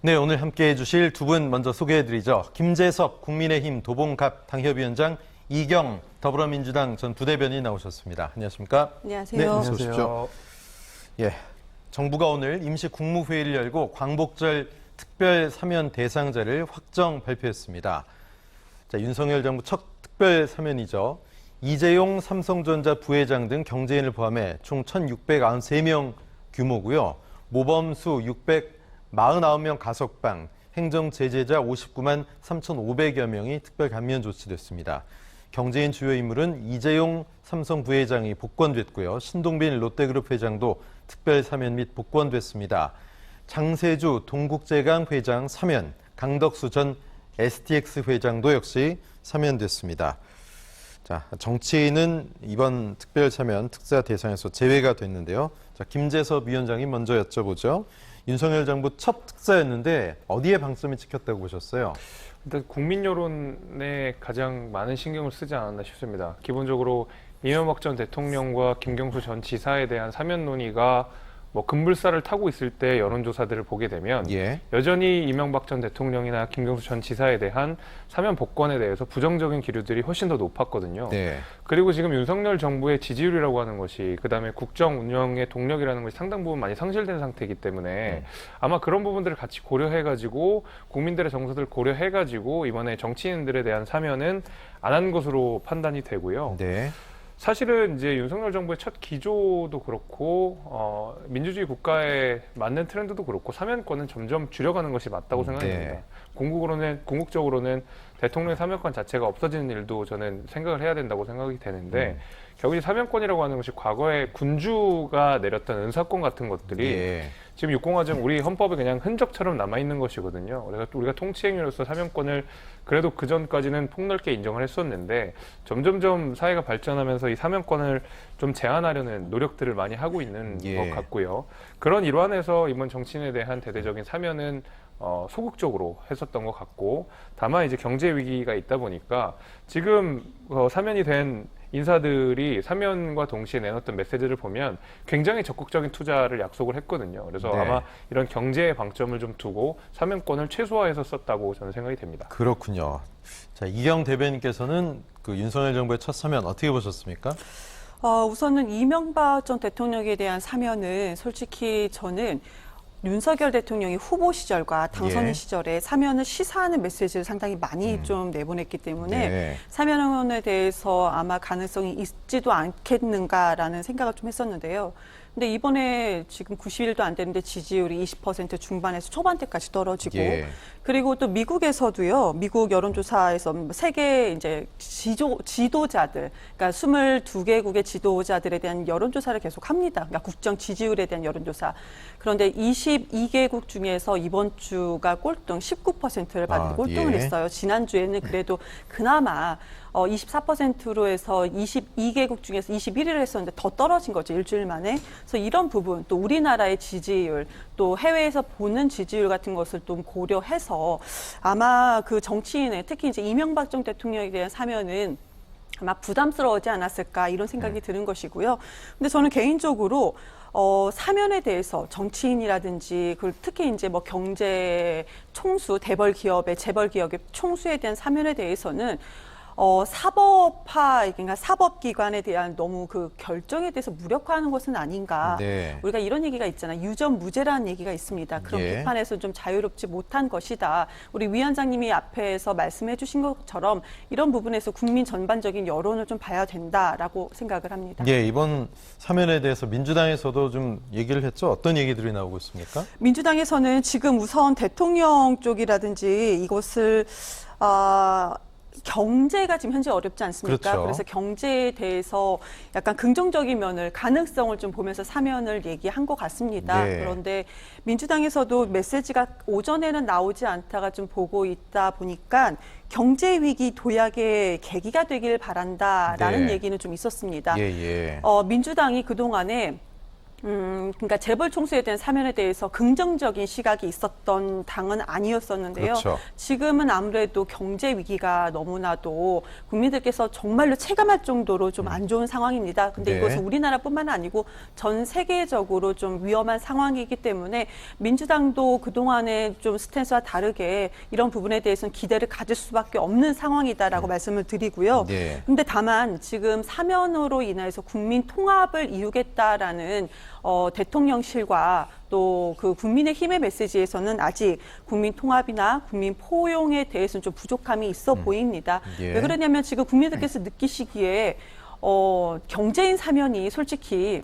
네, 오늘 함께해 주실 두 분 먼저 소개해드리죠. 김재섭 국민의힘 도봉갑 당협위원장, 이경 더불어민주당 전 부대변인 나오셨습니다. 안녕하십니까? 안녕하세요. 네, 어서 오십시오. 예, 정부가 오늘 임시 국무회의를 열고 광복절 특별 사면 대상자를 확정 발표했습니다. 자, 윤석열 정부 첫 특별 사면이죠. 이재용 삼성전자 부회장 등 경제인을 포함해 총 1,693명 규모고요. 모범수 649명 가석방, 행정 제재자 59만 3,500여 명이 특별 감면 조치됐습니다. 경제인 주요 인물은 이재용 삼성 부회장이 복권됐고요. 신동빈 롯데그룹 회장도 특별 사면 및 복권됐습니다. 장세주 동국제강 회장 사면, 강덕수 전 STX 회장도 역시 사면됐습니다. 자, 정치인은 이번 특별 사면 특사 대상에서 제외가 됐는데요. 자, 김재섭 위원장이 먼저 여쭤보죠. 윤석열 정부 첫 특사였는데 어디에 방점이 찍혔다고 보셨어요? 일단 국민 여론에 가장 많은 신경을 쓰지 않았나 싶습니다. 기본적으로 이명박 전 대통령과 김경수 전 지사에 대한 사면 논의가 급물살을 타고 있을 때 여론조사들을 보게 되면 여전히 이명박 전 대통령이나 김경수 전 지사에 대한 사면 복권에 대해서 부정적인 기류들이 훨씬 더 높았거든요. 그리고 지금 윤석열 정부의 지지율이라고 하는 것이, 그다음에 국정 운영의 동력이라는 것이 상당 부분 많이 상실된 상태이기 때문에 아마 그런 부분들을 같이 고려해가지고 국민들의 정서들을 고려해가지고 이번에 정치인들에 대한 사면은 안 한 것으로 판단이 되고요. 사실은 이제 윤석열 정부의 첫 기조도 그렇고 민주주의 국가에 맞는 트렌드도 그렇고 사면권은 점점 줄여가는 것이 맞다고 생각합니다. 궁극적으로는 대통령의 사면권 자체가 없어지는 일도 저는 생각을 해야 된다고 생각이 되는데 결국 이 사면권이라고 하는 것이 과거에 군주가 내렸던 은사권 같은 것들이 지금 육공화정 우리 헌법에 그냥 흔적처럼 남아있는 것이거든요. 그래서 우리가 통치행위로서 사면권을 그래도 그 전까지는 폭넓게 인정을 했었는데 점점점 사회가 발전하면서 이 사면권을 좀 제한하려는 노력들을 많이 하고 있는 것 같고요. 그런 일환에서 이번 정치인에 대한 대대적인 사면은 소극적으로 했었던 것 같고, 다만 이제 경제 위기가 있다 보니까 지금 사면이 된 인사들이 사면과 동시에 내놨던 메시지를 보면 굉장히 적극적인 투자를 약속을 했거든요. 그래서 아마 이런 경제에 방점을 좀 두고 사면권을 최소화해서 썼다고 저는 생각이 됩니다. 그렇군요. 자, 이경 대변인께서는 그 윤석열 정부의 첫 사면 어떻게 보셨습니까? 우선은 이명박 전 대통령에 대한 사면은 솔직히 저는 윤석열 대통령이 후보 시절과 당선인 시절에 사면을 시사하는 메시지를 상당히 많이 좀 내보냈기 때문에 사면에 대해서 아마 가능성이 있지도 않겠는가라는 생각을 좀 했었는데요. 근데 이번에 지금 90일도 안 되는데 지지율이 20% 중반에서 초반대까지 떨어지고 그리고 또 미국에서도요. 미국 여론조사에서 세계 이제 지도자들, 그러니까 22개국의 지도자들에 대한 여론조사를 계속 합니다. 그러니까 국정 지지율에 대한 여론조사. 그런데 22개국 중에서 이번 주가 꼴등 19%를 받은 꼴등을 했어요. 지난주에는 그래도 그나마 24%로 해서 22개국 중에서 21위를 했었는데 더 떨어진 거죠, 일주일 만에. 그래서 이런 부분, 또 우리나라의 지지율, 또 해외에서 보는 지지율 같은 것을 좀 고려해서 아마 그 정치인의, 특히 이제 이명박 전 대통령에 대한 사면은 아마 부담스러워하지 않았을까 이런 생각이 드는 것이고요. 근데 저는 개인적으로 사면에 대해서 정치인이라든지 특히 이제 경제 총수, 재벌 기업의 총수에 대한 사면에 대해서는 사법화, 그러니까 사법기관에 대한 너무 그 결정에 대해서 무력화하는 것은 아닌가. 우리가 이런 얘기가 있잖아요. 유전무죄라는 얘기가 있습니다. 그런 비판에서 좀 자유롭지 못한 것이다. 우리 위원장님이 앞에서 말씀해 주신 것처럼 이런 부분에서 국민 전반적인 여론을 좀 봐야 된다라고 생각을 합니다. 이번 사면에 대해서 민주당에서도 좀 얘기를 했죠. 어떤 얘기들이 나오고 있습니까? 민주당에서는 지금 우선 대통령 쪽이라든지 이것을 경제가 지금 현재 어렵지 않습니까? 그래서 경제에 대해서 약간 긍정적인 면을, 가능성을 좀 보면서 사면을 얘기한 것 같습니다. 그런데 민주당에서도 메시지가 오전에는 나오지 않다가 좀 보고 있다 보니까 경제 위기 도약의 계기가 되길 바란다라는 얘기는 좀 있었습니다. 민주당이 그동안에 그러니까 재벌 총수에 대한 사면에 대해서 긍정적인 시각이 있었던 당은 아니었었는데요. 그렇죠. 지금은 아무래도 경제 위기가 너무나도 국민들께서 정말로 체감할 정도로 좀 안 좋은 상황입니다. 근데 네. 이것은 우리나라뿐만 아니고 전 세계적으로 좀 위험한 상황이기 때문에 민주당도 그동안의 좀 스탠스와 다르게 이런 부분에 대해서는 기대를 가질 수밖에 없는 상황이다라고 말씀을 드리고요. 네. 근데 다만 지금 사면으로 인해서 국민 통합을 이루겠다라는 대통령실과 또 그 국민의힘의 메시지에서는 아직 국민 통합이나 국민 포용에 대해서는 좀 부족함이 있어 보입니다. 예. 왜 그러냐면 지금 국민들께서 느끼시기에 경제인 사면이 솔직히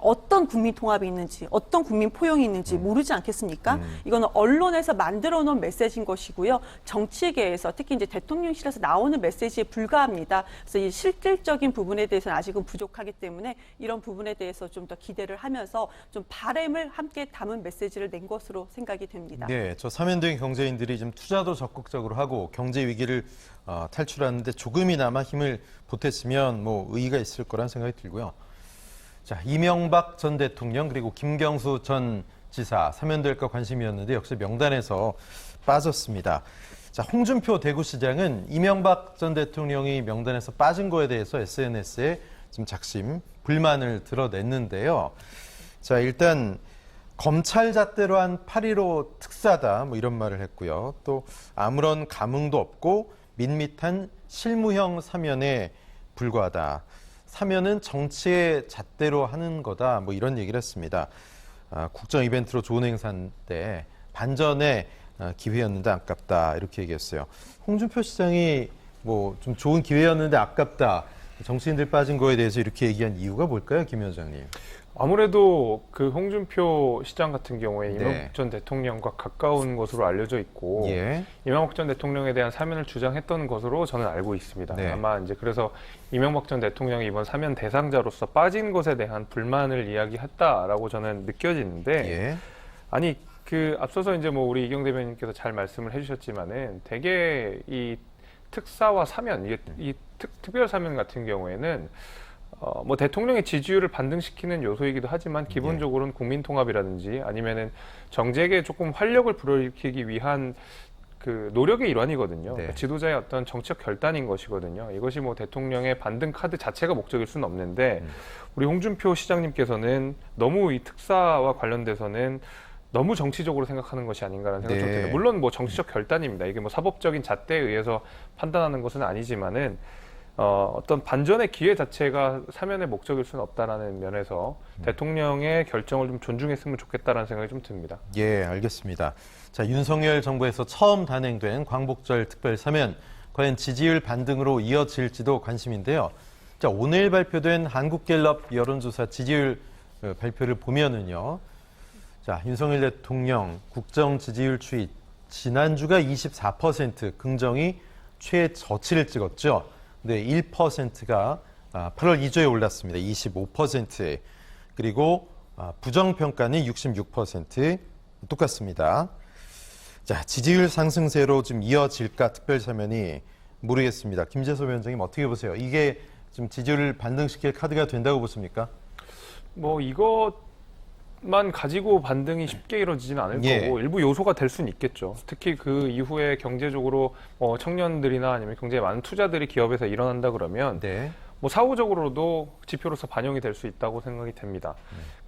어떤 국민 통합이 있는지, 어떤 국민 포용이 있는지 모르지 않겠습니까? 이거는 언론에서 만들어 놓은 메시지인 것이고요. 정치계에서 특히 이제 대통령실에서 나오는 메시지에 불과합니다. 그래서 이 실질적인 부분에 대해서는 아직은 부족하기 때문에 이런 부분에 대해서 좀 더 기대를 하면서 좀 바람을 함께 담은 메시지를 낸 것으로 생각이 됩니다. 네, 저 사면된 경제인들이 지금 투자도 적극적으로 하고 경제 위기를 탈출하는데 조금이나마 힘을 보탰으면 뭐 의의가 있을 거란 생각이 들고요. 자, 이명박 전 대통령 그리고 김경수 전 지사 사면될까 관심이었는데 역시 명단에서 빠졌습니다. 자, 홍준표 대구시장은 이명박 전 대통령이 명단에서 빠진 거에 대해서 SNS에 좀 작심, 불만을 드러냈는데요. 자, 일단 검찰 잣대로 한 8.15 특사다 뭐 이런 말을 했고요. 또 아무런 감흥도 없고 밋밋한 실무형 사면에 불과하다. 사면은 정치의 잣대로 하는 거다. 뭐 이런 얘기를 했습니다. 국정 이벤트로 좋은 행사인데 반전의 기회였는데 아깝다. 이렇게 얘기했어요. 홍준표 시장이 뭐 좀 좋은 기회였는데 아깝다. 정치인들 빠진 거에 대해서 이렇게 얘기한 이유가 뭘까요, 김 위원장님? 아무래도 그 홍준표 시장 같은 경우에 네. 이명박 전 대통령과 가까운 것으로 알려져 있고 예. 이명박 전 대통령에 대한 사면을 주장했던 것으로 저는 알고 있습니다. 네. 아마 이제 그래서 이명박 전 대통령이 이번 사면 대상자로서 빠진 것에 대한 불만을 이야기했다라고 저는 느껴지는데 예. 아니 그 앞서서 이제 뭐 우리 이경 대변인께서 잘 말씀을 해주셨지만은 대개 이 특사와 사면 이게 이 특별 사면 같은 경우에는 뭐 대통령의 지지율을 반등시키는 요소이기도 하지만 기본적으로는 국민 통합이라든지 아니면은 정책에 조금 활력을 불어일으키기 위한 그 노력의 일환이거든요. 네. 그러니까 지도자의 어떤 정치적 결단인 것이거든요. 이것이 뭐 대통령의 반등 카드 자체가 목적일 수는 없는데 우리 홍준표 시장님께서는 너무 이 특사와 관련돼서는 너무 정치적으로 생각하는 것이 아닌가라는 생각이 좀 네. 듭니다. 물론 뭐 정치적 결단입니다. 이게 뭐 사법적인 잣대에 의해서 판단하는 것은 아니지만은 어떤 반전의 기회 자체가 사면의 목적일 수는 없다라는 면에서 대통령의 결정을 좀 존중했으면 좋겠다라는 생각이 좀 듭니다. 예, 알겠습니다. 자, 윤석열 정부에서 처음 단행된 광복절 특별 사면 과연 지지율 반등으로 이어질지도 관심인데요. 자, 오늘 발표된 한국갤럽 여론조사 지지율 발표를 보면은요. 자, 윤석열 대통령 국정 지지율 추이 지난주가 24% 긍정이 최저치를 찍었죠. 네, 1%가 8월 2주에 올랐습니다. 25%에. 그리고 부정평가는 66% 똑같습니다. 자, 지지율 상승세로 좀 이어질까 특별사면이 모르겠습니다. 김재섭 위원장님 어떻게 보세요? 이게 좀 지지율을 반등시킬 카드가 된다고 보십니까? 뭐 이것만 가지고 반등이 쉽게 이루어지지는 않을 예. 거고 일부 요소가 될 수는 있겠죠. 특히 그 이후에 경제적으로 청년들이나 아니면 굉장히 많은 투자들이 기업에서 일어난다 그러면 네. 뭐 사후적으로도 지표로서 반영이 될 수 있다고 생각이 됩니다.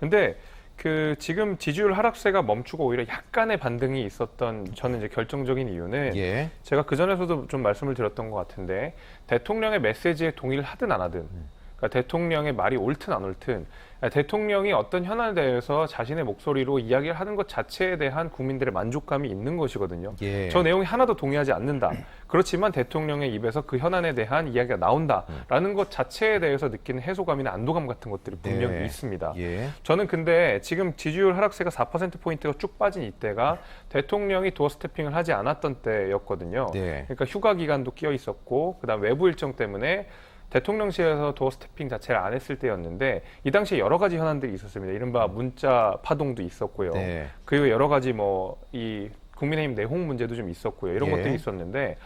근데 그 지금 지지율 하락세가 멈추고 오히려 약간의 반등이 있었던 저는 이제 결정적인 이유는 예. 제가 그 전에서도 좀 말씀을 드렸던 것 같은데 대통령의 메시지에 동의를 하든 안 하든 그러니까 대통령의 말이 옳든 안 옳든 대통령이 어떤 현안에 대해서 자신의 목소리로 이야기를 하는 것 자체에 대한 국민들의 만족감이 있는 것이거든요. 예. 저 내용이 하나도 동의하지 않는다. 그렇지만 대통령의 입에서 그 현안에 대한 이야기가 나온다라는 것 자체에 대해서 느끼는 해소감이나 안도감 같은 것들이 분명히 네. 있습니다. 예. 저는 근데 지금 지지율 하락세가 4%포인트가 쭉 빠진 이때가 대통령이 도어 스태핑을 하지 않았던 때였거든요. 네. 그러니까 휴가 기간도 끼어 있었고 그다음 외부 일정 때문에 대통령실에서 도어 스태핑 자체를 안 했을 때였는데 이 당시에 여러 가지 현안들이 있었습니다. 이른바 문자 파동도 있었고요. 네. 그리고 여러 가지 뭐 이 국민의힘 내홍 문제도 좀 있었고요. 이런 예. 것들이 있었는데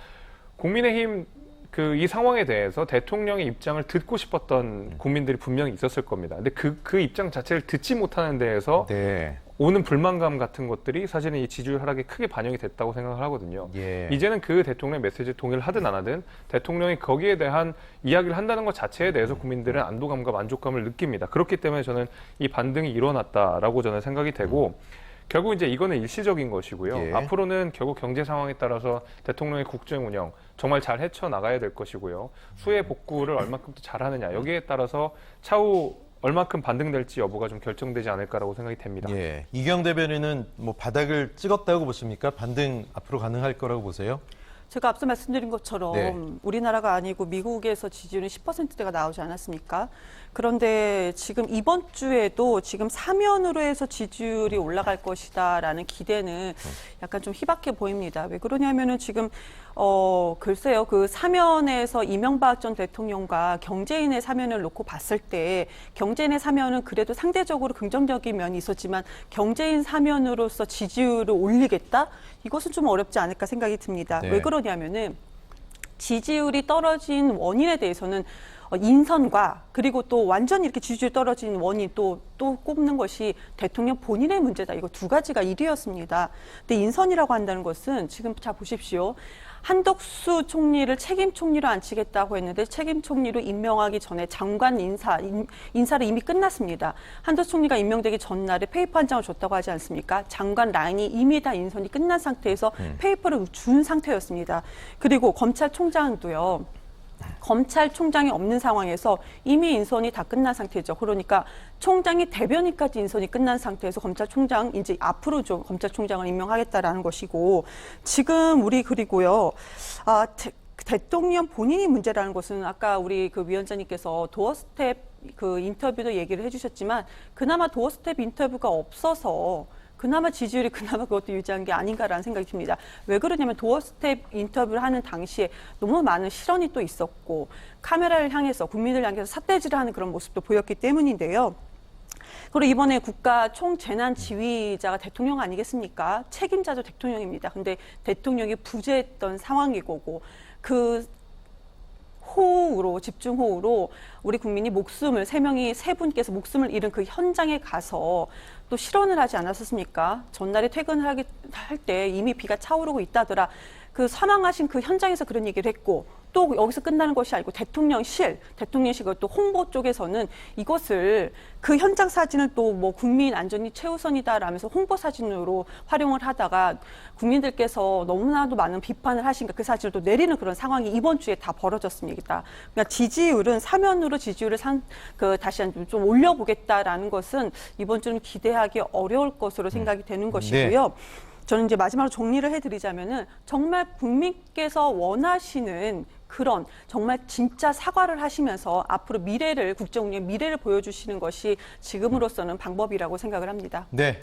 국민의힘 이 상황에 대해서 대통령의 입장을 듣고 싶었던 국민들이 분명히 있었을 겁니다. 근데 그 입장 자체를 듣지 못하는 데에서 네. 오는 불만감 같은 것들이 사실은 이 지지율 하락에 크게 반영이 됐다고 생각을 하거든요. 예. 이제는 그 대통령의 메시지에 동의를 하든 안 하든 대통령이 거기에 대한 이야기를 한다는 것 자체에 대해서 국민들은 안도감과 만족감을 느낍니다. 그렇기 때문에 저는 이 반등이 일어났다라고 저는 생각이 되고 결국 이제 이거는 일시적인 것이고요. 예. 앞으로는 결국 경제 상황에 따라서 대통령의 국정 운영 정말 잘 헤쳐나가야 될 것이고요. 수혜 복구를 얼마큼 더 잘하느냐 여기에 따라서 차후 얼마큼 반등될지 여부가 좀 결정되지 않을까라고 생각이 됩니다. 예. 이경 대변인은 뭐 바닥을 찍었다고 보십니까? 반등 앞으로 가능할 거라고 보세요? 제가 앞서 말씀드린 것처럼 네. 우리나라가 아니고 미국에서 지지율은 10%대가 나오지 않았습니까? 그런데 지금 이번 주에도 지금 사면으로 해서 지지율이 올라갈 것이다라는 기대는 약간 좀 희박해 보입니다. 왜 그러냐면은 지금 글쎄요, 그 사면에서 이명박 전 대통령과 경제인의 사면을 놓고 봤을 때 경제인의 사면은 그래도 상대적으로 긍정적인 면이 있었지만 경제인 사면으로서 지지율을 올리겠다? 이것은 좀 어렵지 않을까 생각이 듭니다. 네. 왜 그러냐면은 지지율이 떨어진 원인에 대해서는 인선과 그리고 또 완전히 이렇게 지지율이 떨어진 원인 또 꼽는 것이 대통령 본인의 문제다. 이거 두 가지가 1위였습니다. 근데 인선이라고 한다는 것은 지금 자 보십시오. 한덕수 총리를 책임 총리로 앉히겠다고 했는데 책임 총리로 임명하기 전에 장관 인사를 이미 끝났습니다. 한덕수 총리가 임명되기 전날에 페이퍼 한 장을 줬다고 하지 않습니까? 장관 라인이 이미 다 인선이 끝난 상태에서 페이퍼를 준 상태였습니다. 그리고 검찰총장도요. 검찰총장이 없는 상황에서 이미 인선이 다 끝난 상태죠. 그러니까 총장이 대변인까지 인선이 끝난 상태에서 검찰총장 이제 앞으로 좀 검찰총장을 임명하겠다라는 것이고 지금 우리 그리고요. 대통령 본인이 문제라는 것은 아까 우리 그 위원장님께서 도어 스텝 그 인터뷰도 얘기를 해주셨지만 그나마 도어 스텝 인터뷰가 없어서 그나마 지지율이 그나마 그것도 유지한 게 아닌가라는 생각이 듭니다. 왜 그러냐면 도어 스텝 인터뷰를 하는 당시에 너무 많은 실언이 또 있었고 카메라를 향해서 국민을 향해서 삿대질을 하는 그런 모습도 보였기 때문인데요. 그리고 이번에 국가 총재난지휘자가 대통령 아니겠습니까? 책임자도 대통령입니다. 근데 대통령이 부재했던 상황이고 그 호우로 집중호우로 우리 국민이 세 분께서 목숨을 잃은 그 현장에 가서 또 실언을 하지 않았었습니까? 전날에 퇴근을 할 때 이미 비가 차오르고 있다더라. 그 사망하신 그 현장에서 그런 얘기를 했고 또 여기서 끝나는 것이 아니고 대통령실 또 홍보 쪽에서는 이것을 그 현장 사진을 또 뭐 국민 안전이 최우선이다라면서 홍보 사진으로 활용을 하다가 국민들께서 너무나도 많은 비판을 하시니까 그 사진을 또 내리는 그런 상황이 이번 주에 다 벌어졌습니다. 그러니까 지지율은 사면으로 지지율을 다시 좀 올려보겠다라는 것은 이번 주는 기대하기 어려울 것으로 생각이 되는 것이고요. 저는 이제 마지막으로 정리를 해드리자면은 정말 국민께서 원하시는 그런 정말 진짜 사과를 하시면서 앞으로 국정 운영의 미래를 보여주시는 것이 지금으로서는 방법이라고 생각을 합니다. 네.